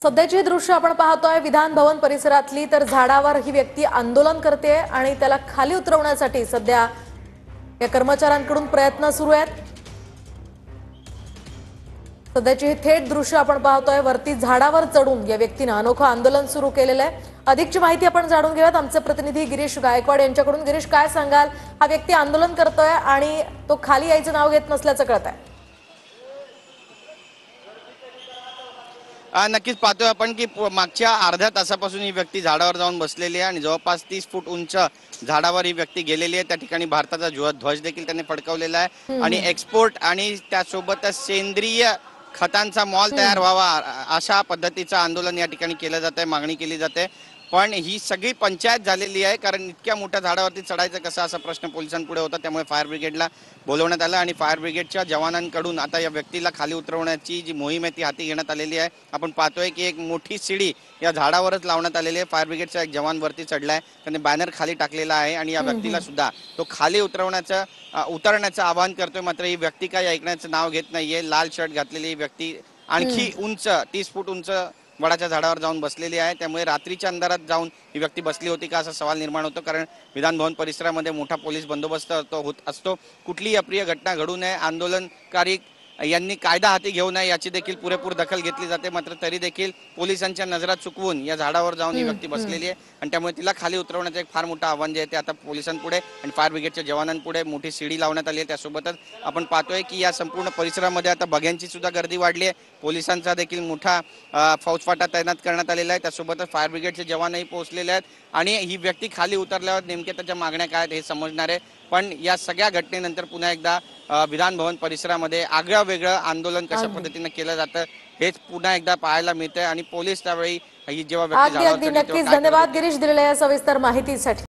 सध्याची ही दृश्य आपण पाहतोय विधान भवन परिसरातली। तर झाडावर ही व्यक्ती आंदोलन करते आणि त्याला खाली उतरवण्यासाठी सध्या या कर्मचाऱ्यांकडून प्रयत्न सुरू आहेत। सध्याची ही थेट दृश्य आपण पाहतोय। वरती झाडावर चढून या व्यक्तीने अनोखं आंदोलन सुरू केलेलं आहे। अधिकची माहिती आपण जाणून घेऊयात आमचे प्रतिनिधी गिरीश गायकवाड यांच्याकडून। गिरीश, काय सांगाल? हा व्यक्ती आंदोलन करतोय आणि तो खाली यायचं नाव घेत नसल्याचं कळतंय। नक्कीच पाहतोय आपण की मागच्या अर्ध्या तासापासून ही व्यक्ती झाडावर जाऊन बसलेली आहे आणि जवळपास 30 फूट उंच झाडावर ही व्यक्ती गेलेली आहे। त्या ठिकाणी भारताचा ध्वज देखील त्यांनी फडकवलेला आहे आणि एक्सपोर्ट आणि त्यासोबतच सेंद्रिय खतांचा मॉल तयार व्हावा अशा पद्धतीचं आंदोलन या ठिकाणी केलं जात आहे, मागणी केली जाते। पण ही सगळी पंचायत झालेली आहे, कारण इतक्या मोठ्या झाडावरती चढायचं कसं असा प्रश्न पोलिसांपुढे होता। त्यामुळे फायर ब्रिगेडला बोलवण्यात आलं आणि फायर ब्रिगेडच्या जवानांकडून आता या व्यक्तीला खाली उतरवण्याची जी मोहीम आहे ती हाती घेण्यात आलेली आहे। आपण पाहतोय की एक मोठी शिडी या झाडावरच लावण्यात आलेली आहे। फायर ब्रिगेडचा एक जवान वरती चढलाय, त्याने बॅनर खाली टाकलेला आहे आणि या व्यक्तीला सुद्धा तो खाली उतरण्याचं आवाहन करतोय। मात्र ही व्यक्ती काही ऐकण्याचं नाव घेत नाहीये। लाल शर्ट घातलेली ही व्यक्ती आणखी उंच 30 फूट उंच वडाच्या झाडावर जाऊन बसलेली आहे। त्यामुळे रात्रीच्या अंधारात जाऊन ही व्यक्ती बसली होती का असा सवाल निर्माण होतो, कारण विधान भवन परिसरामध्ये मोठा पोलीस बंदोबस्त होत असतो। कुठलीही अप्रिय घटना घडू नये, आंदोलनकारी यांनी कायदा हाती घेऊ नये याची देखील पुरेपूर दखल घेतली जाते। मात्र तरी देखील पोलिसांच्या नजरा चुकवून या झाडावर जाऊन ही व्यक्ती बसलेली आहे आणि त्यामुळे तिला खाली उतरवण्याचं एक फार मोठं आव्हान जे आहे ते आता पोलिसांपुढे आणि फायर ब्रिगेडच्या जवानांपुढे मोठी शिडी लावण्यात आली आहे। त्यासोबतच आपण पाहतोय की या संपूर्ण परिसरामध्ये आता बघ्यांची सुद्धा गर्दी वाढली आहे। पोलिसांचा देखील मोठा फौजफाटा तैनात करण्यात आलेला आहे। त्यासोबतच फायर ब्रिगेडचे जवानही पोहोचलेले आहेत आणि ही व्यक्ती खाली उतरल्यावर नेमक्या त्याच्या मागण्या काय आहेत हे समजणार आहे। पण या सगळ्या घटनेनंतर पुन्हा एकदा विधान भवन परिसरामध्ये आगळं वेगळं आंदोलन कशा पद्धतीने केलं जातं हेच पुन्हा एकदा पाहायला मिळतंय आणि पोलीस त्यावेळी ही जेव्हा व्यक्ती झाडावर चढली तेव्हा नक्कीच धन्यवाद गिरीश दिलेल्या या सविस्तर माहितीसाठी।